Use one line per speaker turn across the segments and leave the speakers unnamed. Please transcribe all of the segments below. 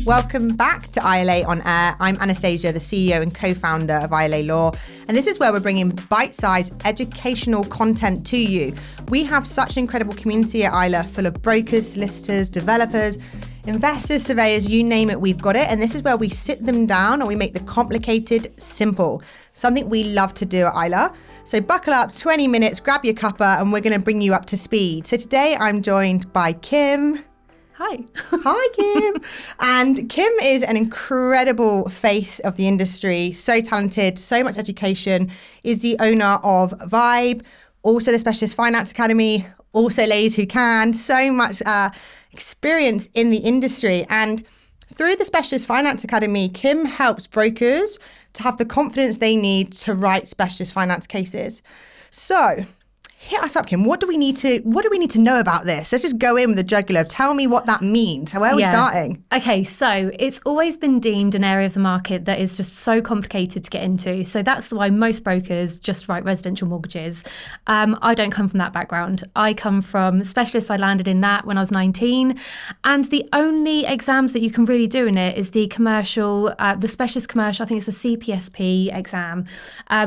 Welcome back to ILA On Air. I'm Anastasia, the CEO and co-founder of ILA Law, and this is where we're bringing bite-sized educational content to you. We have such an incredible community at ILA full of brokers, solicitors, developers, investors, surveyors, you name it, we've got it. And this is where we sit them down and we make the complicated simple, something we love to do at ILA. So buckle up, 20 minutes, grab your cuppa, and we're going to bring you up to speed. So today I'm joined by Kim.
Hi.
Hi, Kim. And Kim is an incredible face of the industry, so talented, so much education, is the owner of Vibe, also the Specialist Finance Academy, also Ladies Who Can, so much experience in the industry. And through the Specialist Finance Academy, Kim helps brokers to have the confidence they need to write specialist finance cases. So hit us up, Kim. What do we need to know about this? Let's just go in with the jugular. Tell me what that means. So where are we starting?
Okay, so it's always been deemed an area of the market that is just so complicated to get into. So that's why most brokers just write residential mortgages. I don't come from that background. I come from specialists. I landed in that when I was 19. And the only exams that you can really do in it is the commercial, the specialist commercial, I think it's the CPSP exam,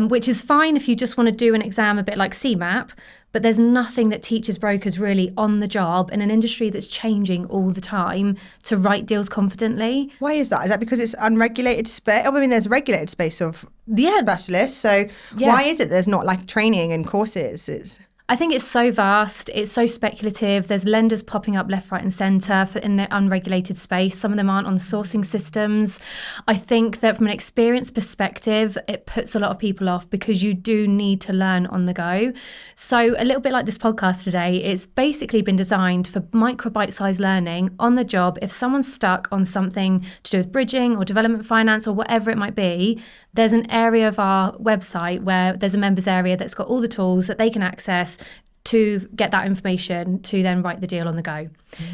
which is fine if you just want to do an exam a bit like CMAP. But there's nothing that teaches brokers really on the job in an industry that's changing all the time to write deals confidently.
Why is that? Is that because it's unregulated space? I mean, there's a regulated space of specialists. So why is it there's not like training and courses?
I think it's so vast, it's so speculative. There's lenders popping up left, right and centre in the unregulated space. Some of them aren't on the sourcing systems. I think that from an experience perspective, it puts a lot of people off because you do need to learn on the go. So a little bit like this podcast today, it's basically been designed for micro bite-sized learning on the job. If someone's stuck on something to do with bridging or development finance or whatever it might be, there's an area of our website where there's a members area that's got all the tools that they can access to get that information to then write the deal on the go.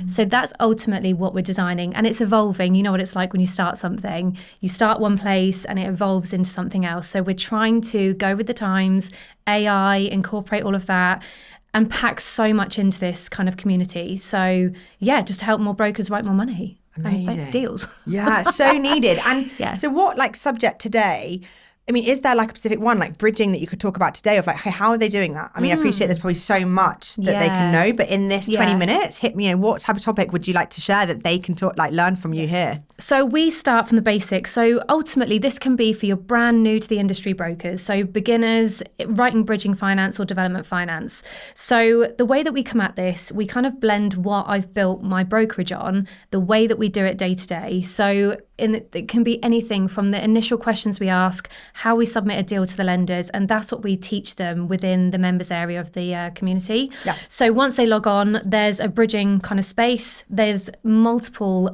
So that's ultimately what we're designing, and it's evolving. You know what it's like when you start something. You start one place and it evolves into something else. So we're trying to go with the times, AI, incorporate all of that, and pack so much into this kind of community. So yeah, just to help more brokers write more money.
Amazing.
Deals.
Yeah, so needed. And so what subject today, I mean, is there like a specific one, like bridging, that you could talk about today of like, hey, how are they doing that? I mean, I appreciate there's probably so much that they can know, but in this 20 minutes, hit me, what type of topic would you like to share that they can talk, learn from you here?
So we start from the basics. So ultimately, this can be for your brand new to the industry brokers. So beginners writing bridging finance or development finance. So the way that we come at this, we kind of blend what I've built my brokerage on, the way that we do it day to day. So it can be anything from the initial questions we ask, how we submit a deal to the lenders, and that's what we teach them within the members area of the community. Yeah. So once they log on, there's a bridging kind of space. There's multiple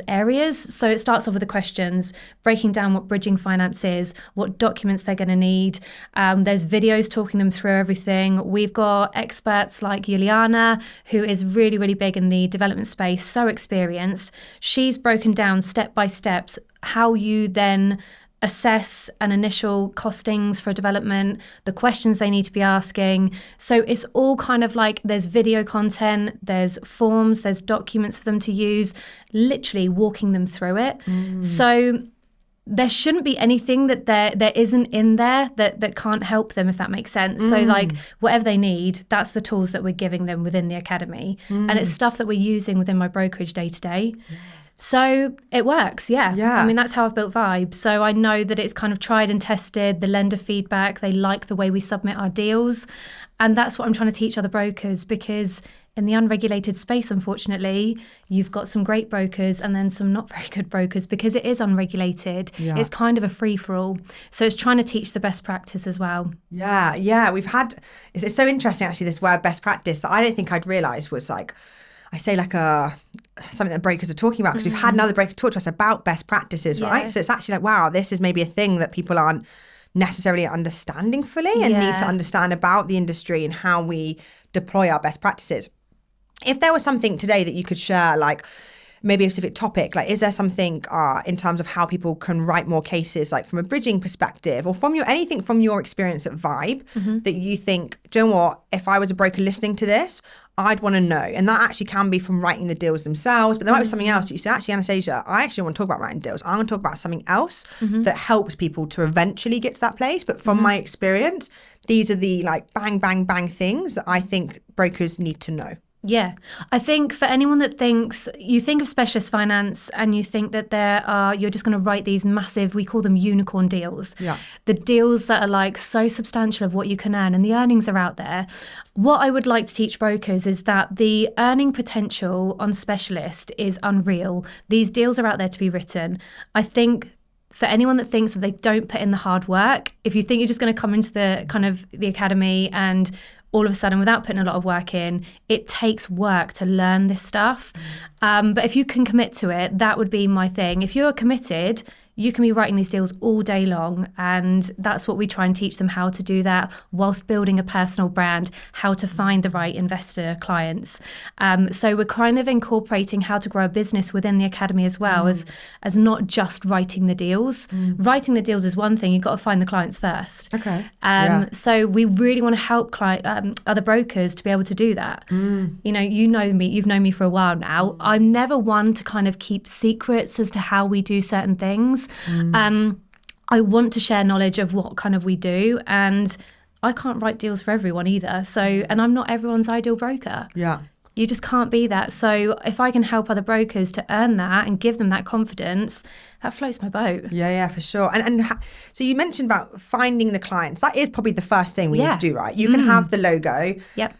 areas. So it starts off with the questions, breaking down what bridging finance is, what documents they're going to need. There's videos talking them through everything. We've got experts like Juliana, who is really, really big in the development space, so experienced. She's broken down step by steps how you then assess an initial costings for development, the questions they need to be asking. So it's all kind of like there's video content, there's forms, there's documents for them to use, literally walking them through it. So there shouldn't be anything that there isn't in there that can't help them, if that makes sense. So whatever they need, that's the tools that we're giving them within the academy. And it's stuff that we're using within my brokerage day to day. So it works, yeah. I mean, that's how I've built Vibe. So I know that it's kind of tried and tested, the lender feedback, they like the way we submit our deals. And that's what I'm trying to teach other brokers, because in the unregulated space, unfortunately, you've got some great brokers and then some not very good brokers because it is unregulated. Yeah. It's kind of a free-for-all. So it's trying to teach the best practice as well.
Yeah. It's so interesting, actually, this word best practice that I don't think I'd realised was something that brokers are talking about, because we've had another broker talk to us about best practices, right? So it's actually wow, this is maybe a thing that people aren't necessarily understanding fully and need to understand about the industry and how we deploy our best practices. If there was something today that you could share, maybe a specific topic? Like, is there something in terms of how people can write more cases, like from a bridging perspective, or from anything from your experience at Vibe that you think, do you know what, if I was a broker listening to this, I'd want to know? And that actually can be from writing the deals themselves, but there might be something else that you say, actually, Anastasia, I actually want to talk about writing deals. I want to talk about something else that helps people to eventually get to that place. But from my experience, these are the like bang, bang, bang things that I think brokers need to know.
Yeah, I think for anyone that thinks, you think of specialist finance and you think that you're just going to write these massive, we call them unicorn deals.
Yeah.
The deals that are like so substantial of what you can earn, and the earnings are out there. What I would like to teach brokers is that the earning potential on specialist is unreal. These deals are out there to be written. I think for anyone that thinks that they don't put in the hard work, if you think you're just going to come into the kind of the academy and all of a sudden, without putting a lot of work in, it takes work to learn this stuff. But if you can commit to it, that would be my thing. If you're committed, you can be writing these deals all day long. And that's what we try and teach them, how to do that whilst building a personal brand, how to find the right investor clients. So we're kind of incorporating how to grow a business within the academy as well, as not just writing the deals. Writing the deals is one thing, you've got to find the clients first.
Okay.
So we really want to help other brokers to be able to do that. You know me, you've known me for a while now. I'm never one to kind of keep secrets as to how we do certain things. I want to share knowledge of what kind of we do, and I can't write deals for everyone either. So, and I'm not everyone's ideal broker.
Yeah.
You just can't be that. So if I can help other brokers to earn that and give them that confidence, that floats my boat.
Yeah, for sure. So you mentioned about finding the clients. That is probably the first thing we need to do, right? You can have the logo,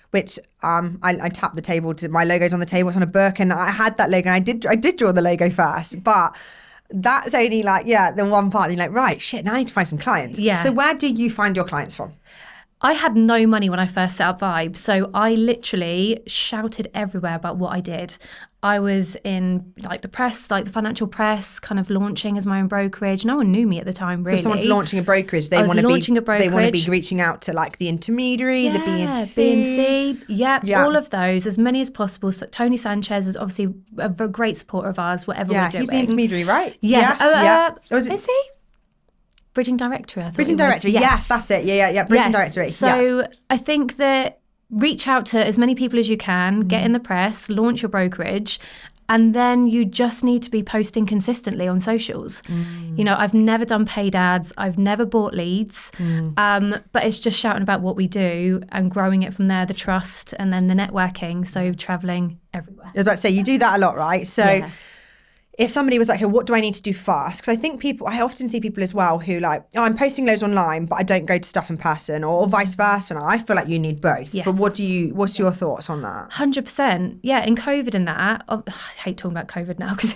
which I tap the table. My logo's on the table. It's on a book, and I had that logo, and I did draw the logo first, but that's only like, the one part. You're like, right, shit, now I need to find some clients.
Yeah.
So where do you find your clients from?
I had no money when I first set up Vibe, so I literally shouted everywhere about what I did. I was in like the press, like the financial press, kind of launching as my own brokerage. No one knew me at the time, really.
So if someone's launching a brokerage, they want to be reaching out to like the intermediary, the B&C.
All of those, as many as possible. So Tony Sanchez is obviously a great supporter of ours, whatever we're doing.
He's the intermediary, right?
Yes. Is he? Bridging Directory, I thought.
Bridging Directory, yes, that's it. Yeah. Bridging Directory.
So I think that reach out to as many people as you can, get in the press, launch your brokerage, and then you just need to be posting consistently on socials. I've never done paid ads. I've never bought leads, but it's just shouting about what we do and growing it from there, the trust, and then the networking, so traveling everywhere.
I was about to say, you do that a lot, right? So if somebody was like, hey, what do I need to do first? Because I think I often see people as well who like, I'm posting loads online, but I don't go to stuff in person, or vice versa. And I feel like you need both.
Yes.
But what's your thoughts on that?
100%. Yeah, in COVID and that, I hate talking about COVID now because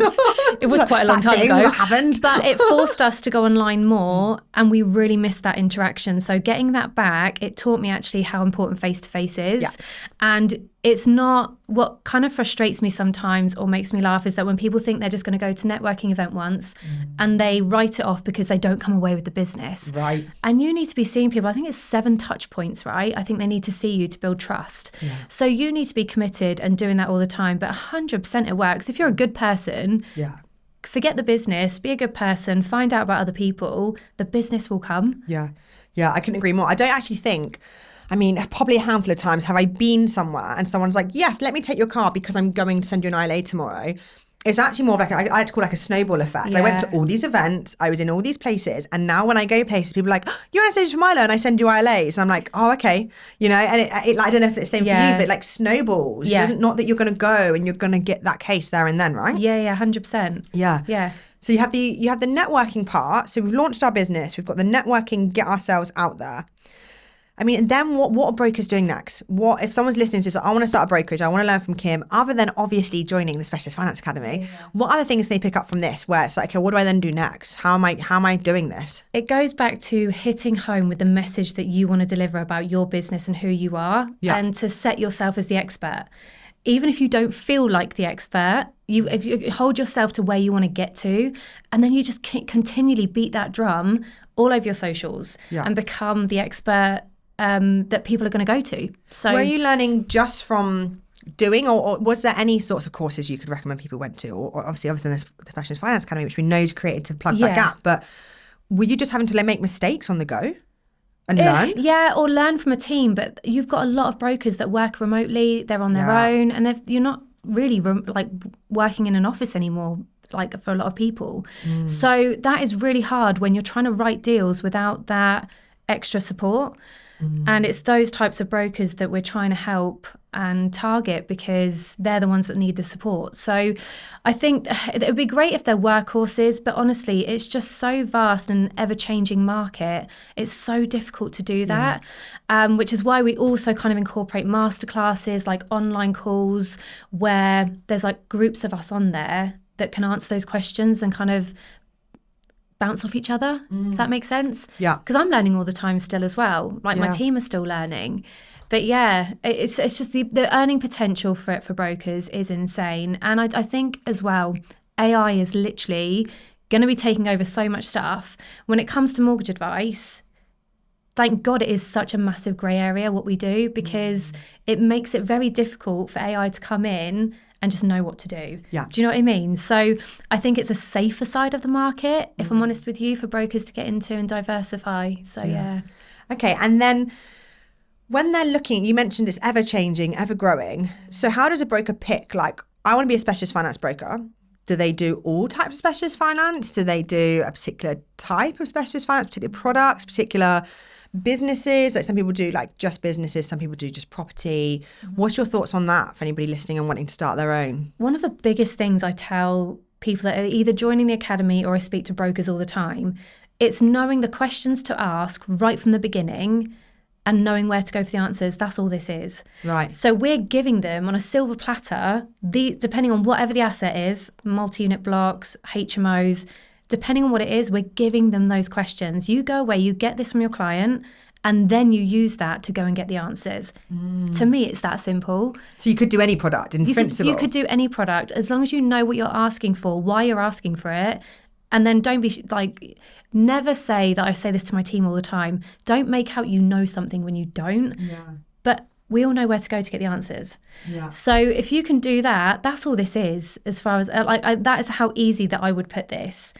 it was quite a long time ago.
That happened.
But it forced us to go online more, and we really missed that interaction. So getting that back, it taught me actually how important face-to-face is. Yeah. And it's not, what kind of frustrates me sometimes or makes me laugh is that when people think they're just going to go to a networking event once and they write it off because they don't come away with the business.
Right.
And you need to be seeing people. I think it's 7 touch points, right? I think they need to see you to build trust. Yeah. So you need to be committed and doing that all the time. But 100% it works. If you're a good person, forget the business, be a good person, find out about other people, the business will come.
Yeah, I couldn't agree more. I don't actually think... probably a handful of times have I been somewhere and someone's like, yes, let me take your car because I'm going to send you an ILA tomorrow. It's actually more of like, I like to call it like a snowball effect. I went to all these events, I was in all these places, and now when I go places, people are like, you're Anastasia from ILA and I send you ILAs. And I'm like, oh, okay. And it I don't know if it's the same for you, but like snowballs. Yeah. Not that you're going to go and you're going to get that case there and then, right?
Yeah, 100%.
Yeah. So you have the networking part. So we've launched our business. We've got the networking, get ourselves out there. Then what are brokers doing next? What if someone's listening to this, I want to start a brokerage, I want to learn from Kim, other than obviously joining the Specialist Finance Academy, what other things can they pick up from this where it's like, okay, what do I then do next? How am I doing this?
It goes back to hitting home with the message that you want to deliver about your business and who you are, and to set yourself as the expert. Even if you don't feel like the expert, if you hold yourself to where you want to get to, and then you just continually beat that drum all over your socials and become the expert that people are going to go to. So
were you learning just from doing, or was there any sorts of courses you could recommend people went to? Or obviously there's the Specialist Finance Academy, which we know is created to plug that gap. But were you just having to make mistakes on the go and learn?
Yeah, or learn from a team. But you've got a lot of brokers that work remotely. They're on their own, and you're not really working in an office anymore, like for a lot of people. So that is really hard when you're trying to write deals without that extra support. And it's those types of brokers that we're trying to help and target, because they're the ones that need the support. So I think it would be great if there were courses, but honestly, it's just so vast and ever-changing market. It's so difficult to do that, which is why we also kind of incorporate masterclasses, like online calls, where there's like groups of us on there that can answer those questions and kind of bounce off each other. Does that make sense?
Yeah.
Because I'm learning all the time still as well. Like my team are still learning. But yeah, it's just the earning potential for brokers is insane. And I think as well, AI is literally going to be taking over so much stuff. When it comes to mortgage advice, thank God it is such a massive grey area what we do, because it makes it very difficult for AI to come in and just know what to do.
Yeah.
Do you know what I mean? So I think it's a safer side of the market, if I'm honest with you, for brokers to get into and diversify. So yeah.
Okay, and then when they're looking, you mentioned it's ever changing, ever growing. So how does a broker pick, like, I want to be a specialist finance broker? Do they do all types of specialist finance? Do they do a particular type of specialist finance, particular products, particular businesses? Like some people do like just businesses, some people do just property. What's your thoughts on that for anybody listening and wanting to start their own?
One of the biggest things I tell people that are either joining the academy or I speak to brokers all the time, it's knowing the questions to ask right from the beginning and knowing where to go for the answers. That's all this is.
Right.
So we're giving them on a silver platter, depending on whatever the asset is, multi-unit blocks, HMOs, depending on what it is, we're giving them those questions. You go away, you get this from your client, and then you use that to go and get the answers. To me, it's that simple.
So you could do any product in principle?
You could do any product, as long as you know what you're asking for, why you're asking for it. And then don't be never say that. I say this to my team all the time. Don't make out you know something when you don't.
Yeah.
But we all know where to go to get the answers.
Yeah.
So if you can do that, that's all this is, as far as that is how easy that I would put this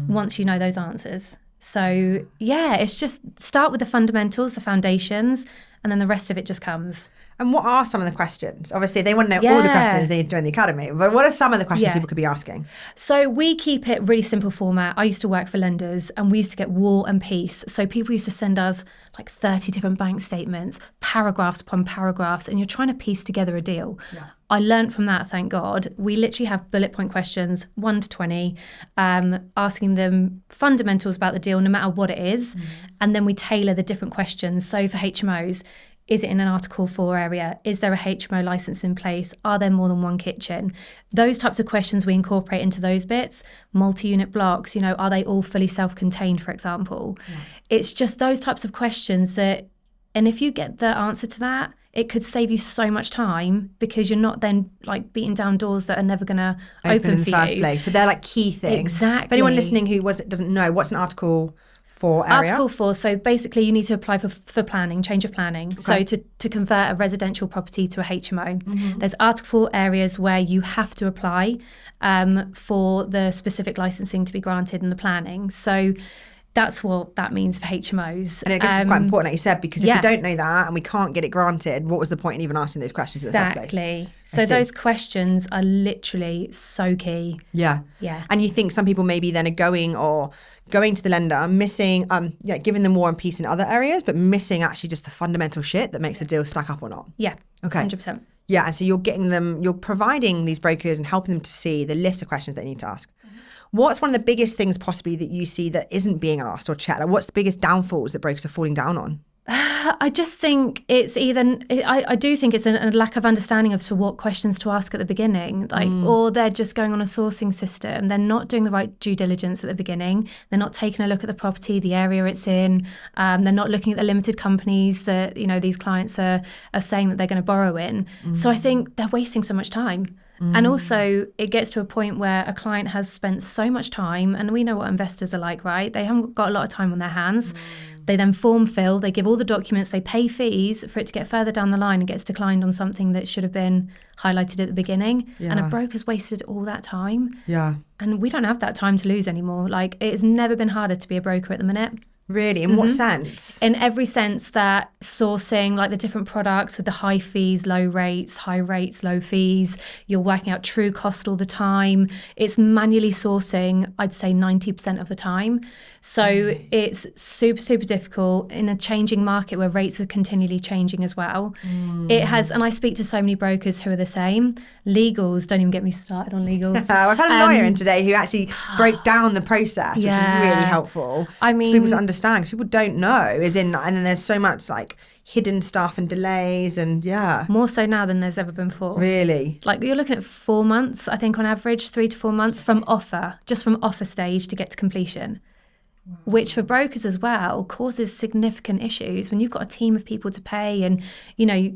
once you know those answers. So yeah, it's just start with the fundamentals, the foundations, and then the rest of it just comes.
And what are some of the questions? Obviously, they want to know all the questions they need to join the academy, but what are some of the questions people could be asking?
So we keep it really simple format. I used to work for lenders and we used to get War and Peace. So people used to send us like 30 different bank statements, paragraphs upon paragraphs, and you're trying to piece together a deal. Yeah. I learned from that, thank God. We literally have bullet point questions, 1 to 20, asking them fundamentals about the deal, no matter what it is. And then we tailor the different questions. So for HMOs, is it in an Article 4 area? Is there a HMO license in place? Are there more than one kitchen? Those types of questions we incorporate into those bits. Multi-unit blocks, are they all fully self-contained, for example? Yeah. It's just those types of questions that, and if you get the answer to that, it could save you so much time, because you're not then beating down doors that are never going to open
in the
for
first
you.
place. So they're key things.
Exactly.
For anyone listening who doesn't know, what's an Article 4 area?
Article 4, so basically you need to apply for planning, change of planning. Okay. So to convert a residential property to a HMO. There's Article 4 areas where you have to apply for the specific licensing to be granted in the planning. So that's what that means for HMOs.
And I guess it's quite important, like you said, because if we don't know that and we can't get it granted, what was the point in even asking those questions in the first place?
Exactly. So those questions are literally so key.
Yeah.
Yeah.
And you think some people maybe then are going to the lender, missing, giving them War and Peace in other areas, but missing actually just the fundamental shit that makes a deal stack up or not.
Yeah.
Okay.
100%.
Yeah. And so you're providing these brokers and helping them to see the list of questions they need to ask. What's one of the biggest things possibly that you see that isn't being asked or checked? Like what's the biggest downfalls that brokers are falling down on?
I just think it's I do think it's a lack of understanding of what questions to ask at the beginning, or they're just going on a sourcing system. They're not doing the right due diligence at the beginning. They're not taking a look at the property, the area it's in. They're not looking at the limited companies that these clients are saying that they're going to borrow in. So I think they're wasting so much time. And also it gets to a point where a client has spent so much time, and we know what investors are like, right? They haven't got a lot of time on their hands. They then form fill, they give all the documents, they pay fees for it to get further down the line and gets declined on something that should have been highlighted at the beginning. And a broker's wasted all that time.
Yeah.
And we don't have that time to lose anymore. Like, it's never been harder to be a broker at the minute.
Really? In what sense?
In every sense that sourcing, like the different products with the high fees, low rates, low fees, you're working out true cost all the time. It's manually sourcing, I'd say 90% of the time. So it's super, super difficult in a changing market where rates are continually changing as well. It has, and I speak to so many brokers who are the same. Legals, don't even get me started on legals.
I've had a lawyer in today who actually broke down the process, which is really helpful.
I mean,
for people to understand, because people don't know, and then there's so much like hidden stuff and delays, and
more so now than there's ever been before.
Really?
Like, you're looking at 4 months, I think, on average, 3 to 4 months from offer stage to get to completion. Which for brokers as well causes significant issues when you've got a team of people to pay, and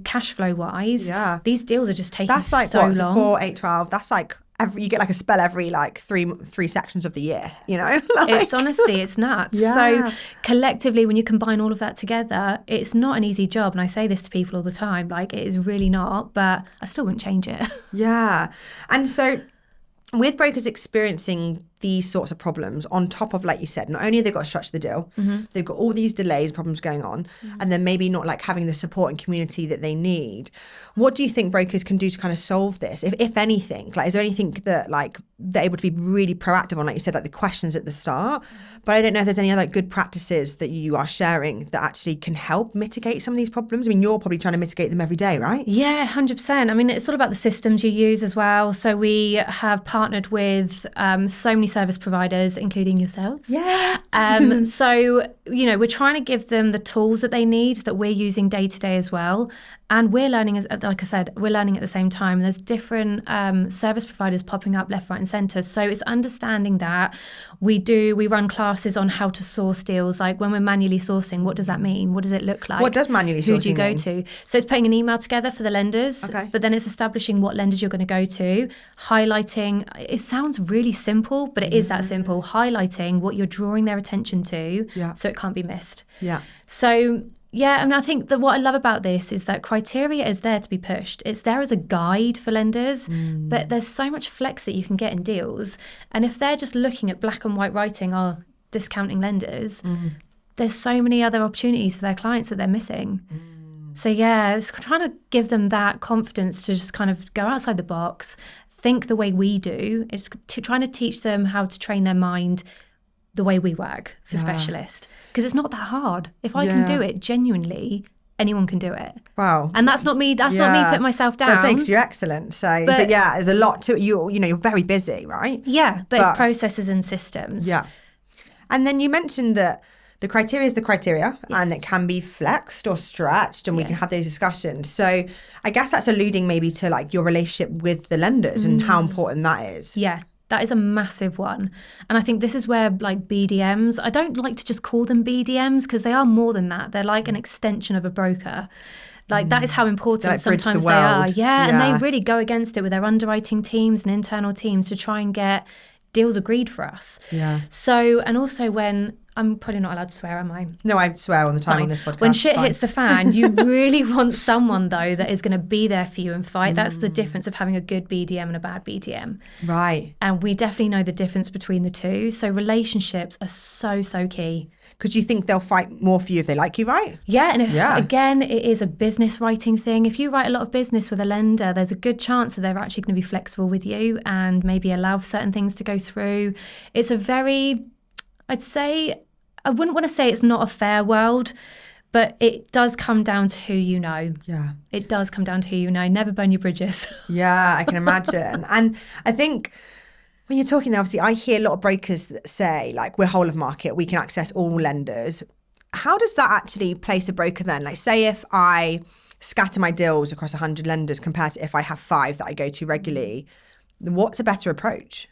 cash flow wise, these deals are just taking
that's like
so long.
4, 8, 12. That's like you get like a spell every like three sections of the year.
It's honestly, it's nuts. So collectively, when you combine all of that together, it's not an easy job. And I say this to people all the time, like, it is really not. But I still wouldn't change it.
Yeah, and so with brokers experiencing these sorts of problems, on top of, like you said, not only have they got to structure the deal, they've got all these delays, problems going on, and then maybe not like having the support and community that they need. What do you think brokers can do to kind of solve this, if anything? Like, is there anything that like they're able to be really proactive on, like you said, like the questions at the start? But I don't know if there's any other good practices that you are sharing that actually can help mitigate some of these problems. I mean, you're probably trying to mitigate them every day, right?
Yeah, 100%. I mean, it's all about the systems you use as well. So we have partnered with so many service providers, including yourselves. So, we're trying to give them the tools that they need, that we're using day to day as well. And we're learning, like I said, we're learning at the same time. There's different service providers popping up left, right and centre. So it's understanding that we run classes on how to source deals. Like, when we're manually sourcing, what does that mean? What does it look like?
What does manually sourcing
Who do you go to? So it's putting an email together for the lenders, but then it's establishing what lenders you're going to go to, highlighting. It sounds really simple, but it is that simple. Highlighting what you're drawing their attention to, so it can't be missed. So and I think that what I love about this is that criteria is there to be pushed. It's there as a guide for lenders, but there's so much flex that you can get in deals. And if they're just looking at black and white writing, discounting lenders, there's so many other opportunities for their clients that they're missing. So it's trying to give them that confidence to just kind of go outside the box, think the way we do. It's trying to teach them how to train their mind the way we work for specialists, because it's not that hard. If I can do it genuinely, anyone can do it.
Wow.
And that's not me. That's not me putting myself down.
I was saying, because you're excellent. So, but there's a lot to it. You're very busy, right?
Yeah, but it's processes and systems.
Yeah. And then you mentioned that the criteria is the criteria, and it can be flexed or stretched, and we can have those discussions. So I guess that's alluding maybe to like your relationship with the lenders and how important that is.
Yeah. That is a massive one. And I think this is where, like, BDMs, I don't like to just call them BDMs, because they are more than that. They're like an extension of a broker. Like, that is how important
like
sometimes they are. Yeah, and they really go against it with their underwriting teams and internal teams to try and get deals agreed for us.
Yeah.
So, and also when, I'm probably not allowed to swear, am I?
No, I swear all the time on this podcast.
When shit hits the fan, you really want someone, though, that is going to be there for you and fight. That's the difference of having a good BDM and a bad BDM.
Right.
And we definitely know the difference between the two. So relationships are so, so key.
Because you think they'll fight more for you if they like you, right?
Yeah. And again, it is a business writing thing. If you write a lot of business with a lender, there's a good chance that they're actually going to be flexible with you and maybe allow certain things to go through. It's a very, I'd say, I wouldn't want to say it's not a fair world, but it does come down to who you know. Yeah. It does come down to who you know. Never burn your bridges.
Yeah, I can imagine. And I think when you're talking there, obviously, I hear a lot of brokers that say, like, we're whole of market, we can access all lenders. How does that actually place a broker then? Like, say if I scatter my deals across 100 lenders compared to if I have 5 that I go to regularly, what's a better approach?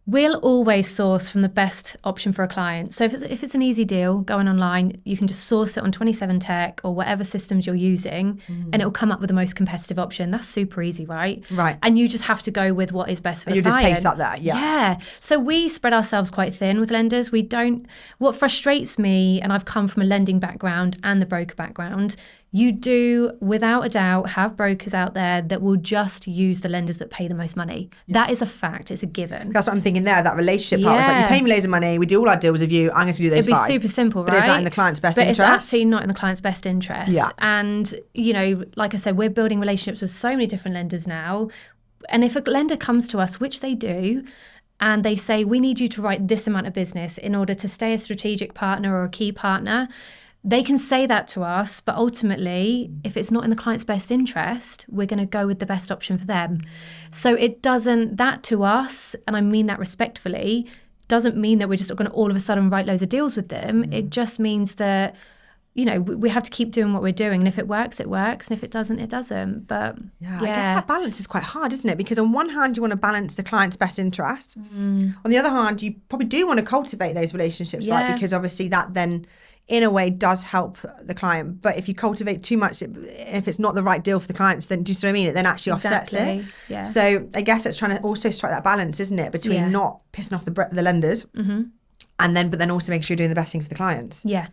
We'll always source from the best option for a client. So if it's an easy deal, going online, you can just source it on 27 Tech or whatever systems you're using, and it will come up with the most competitive option. That's super easy, right?
Right.
And you just have to go with what is best for the
You
client.
just paste that there, yeah.
Yeah. So we spread ourselves quite thin with lenders. What frustrates me, and I've come from a lending background and the broker background, you do, without a doubt, have brokers out there that will just use the lenders that pay the most money. Yeah. That is a fact. It's a given.
That's what I'm thinking there, that relationship part. It's like, you pay me loads of money, we do all our deals with you, I'm going to do those 5.
It'd be super simple, right?
But is that in the client's best interest?
But it's absolutely not in the client's best interest.
Yeah.
And, like I said, we're building relationships with so many different lenders now. And if a lender comes to us, which they do, and they say, we need you to write this amount of business in order to stay a strategic partner or a key partner, they can say that to us, but ultimately, if it's not in the client's best interest, we're going to go with the best option for them. So that to us, and I mean that respectfully, doesn't mean that we're just going to all of a sudden write loads of deals with them. It just means that, we have to keep doing what we're doing. And if it works, it works. And if it doesn't, it doesn't. But
yeah, I guess that balance is quite hard, isn't it? Because on one hand, you want to balance the client's best interest. On the other hand, you probably do want to cultivate those relationships, right? Because obviously that then, in a way, does help the client. But if you cultivate too much, if it's not the right deal for the clients, then do you see what I mean? It then actually offsets it.
Yeah.
So I guess it's trying to also strike that balance, isn't it? Between not pissing off the lenders but then also making sure you're doing the best thing for the clients.
Yeah.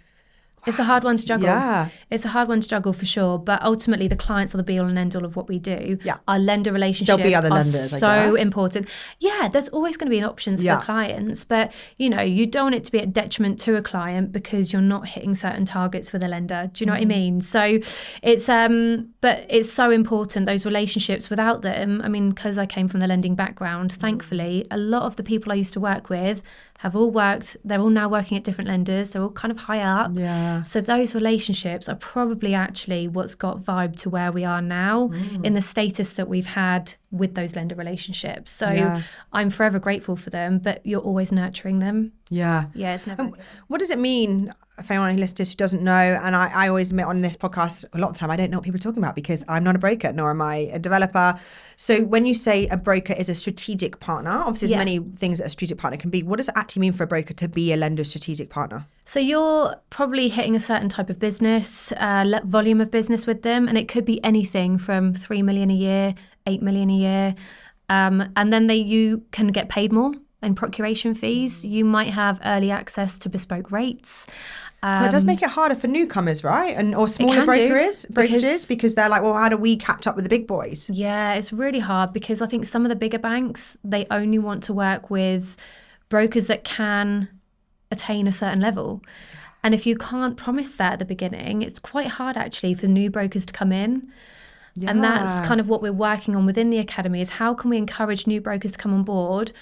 It's a hard one to juggle.
Yeah.
It's a hard one to juggle for sure. But ultimately, the clients are the be-all and end-all of what we do.
Yeah.
Our lender relationships
There'll be other lenders,
so important. Yeah, there's always going to be options for clients. But, you don't want it to be a detriment to a client because you're not hitting certain targets for the lender. Do you know what I mean? So it's, but it's so important, those relationships. Without them, because I came from the lending background, thankfully, a lot of the people I used to work with have all worked. They're all now working at different lenders. They're all kind of high up.
Yeah.
So those relationships are probably actually what's got Vibe to where we are now in the status that we've had with those lender relationships. So I'm forever grateful for them, but you're always nurturing them.
Yeah.
Yeah, it's never.
What does it mean, for anyone who listens to this who doesn't know, and I always admit on this podcast a lot of the time I don't know what people are talking about because I'm not a broker, nor am I a developer. So when you say a broker is a strategic partner, obviously there's many things that a strategic partner can be. What does it actually mean for a broker to be a lender's strategic partner?
So you're probably hitting a certain type of business, volume of business with them, and it could be anything from 3 million a year, 8 million a year, and then you can get paid more in procuration fees. You might have early access to bespoke rates.
Well, it does make it harder for newcomers, right? Or smaller brokerages because they're like, well, how do we catch up with the big boys?
Yeah, it's really hard because I think some of the bigger banks, they only want to work with brokers that can attain a certain level. And if you can't promise that at the beginning, it's quite hard actually for new brokers to come in. Yeah. And that's kind of what we're working on within the academy is how can we encourage new brokers to come on board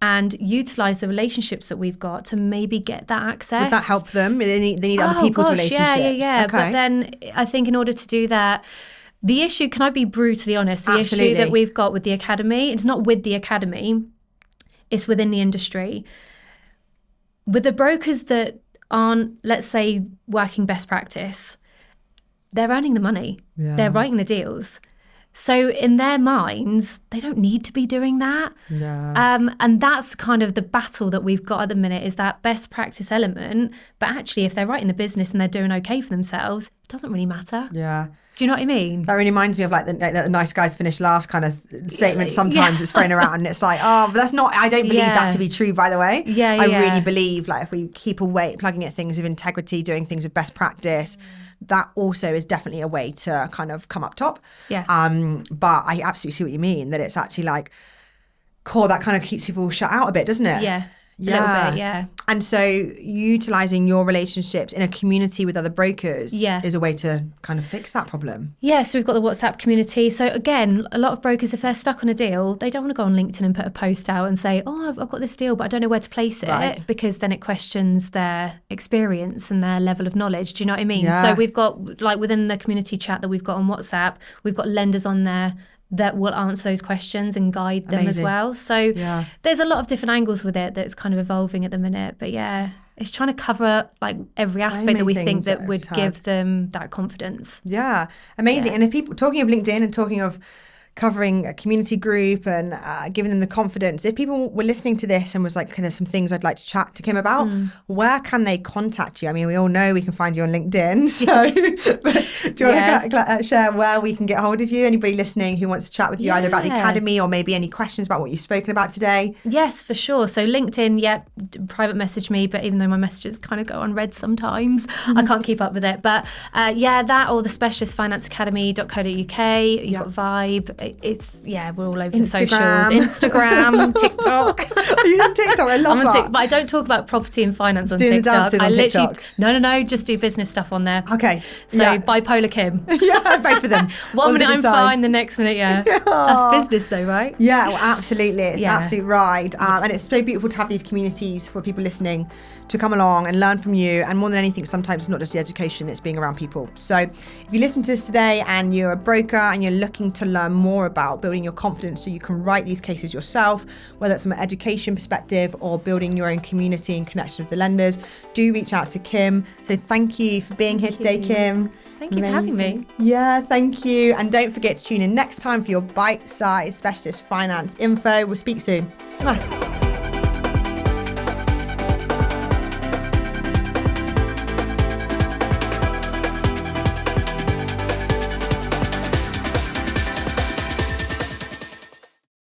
and utilise the relationships that we've got to maybe get that access.
Would that help them? They need other people's relationships.
Yeah. Okay. But then I think in order to do that, the issue, can I be brutally honest, the issue that we've got with the academy, it's not with the academy, it's within the industry. With the brokers that aren't, let's say, working best practice, they're earning the money. Yeah. They're writing the deals. So in their minds, they don't need to be doing that. Yeah. And that's kind of the battle that we've got at the minute is that best practice element. But actually, if they're writing the business and they're doing okay for themselves, it doesn't really matter.
Yeah.
Do you know what I mean?
That really reminds me of like the nice guys finish last kind of statement. Sometimes it's thrown around and it's like, oh, but that's not, I don't believe that to be true, by the way. I really believe like if we keep away, plugging at things with integrity, doing things with best practice, that also is definitely a way to kind of come up top.
Yeah.
But I absolutely see what you mean, that it's actually like core that kind of keeps people shut out a bit, doesn't it?
Yeah. A little bit, yeah.
And so utilising your relationships in a community with other brokers is a way to kind of fix that problem.
Yeah, so we've got the WhatsApp community. So again, a lot of brokers, if they're stuck on a deal, they don't want to go on LinkedIn and put a post out and say, oh, I've got this deal, but I don't know where to place it, because then it questions their experience and their level of knowledge. Do you know what I mean? Yeah. So we've got, like within the community chat that we've got on WhatsApp, we've got lenders on there that will answer those questions and guide them as well. So there's a lot of different angles with it that's kind of evolving at the minute. But yeah, it's trying to cover like every aspect that we think that would give them that confidence.
Yeah, amazing. And if people, talking of LinkedIn and talking of covering a community group and giving them the confidence. If people were listening to this and was like, there's some things I'd like to chat to Kim about, where can they contact you? I mean, we all know we can find you on LinkedIn. So do you want to share where we can get hold of you? Anybody listening who wants to chat with you either about the Academy or maybe any questions about what you've spoken about today?
Yes, for sure. So LinkedIn, private message me, but even though my messages kind of go unread sometimes, I can't keep up with it. But that or the specialistfinanceacademy.co.uk. You've got Vibe. We're all over the socials. Instagram, TikTok.
You're on TikTok. I love that.
But I don't talk about property and finance on TikTok.
I literally
just do business stuff on there.
Okay.
So bipolar Kim.
Both of them.
1 minute I'm fine, the next minute, that's business though, right?
Yeah, well, absolutely. It's absolutely right. And it's so beautiful to have these communities for people listening to come along and learn from you. And more than anything, sometimes it's not just the education, it's being around people. So if you listen to this today and you're a broker and you're looking to learn more about building your confidence so you can write these cases yourself, whether it's from an education perspective or building your own community and connection with the lenders, do reach out to Kim. So thank you for being here today, Kim.
Thank you for having me.
Yeah, thank you. And don't forget to tune in next time for your bite-sized specialist finance info. We'll speak soon.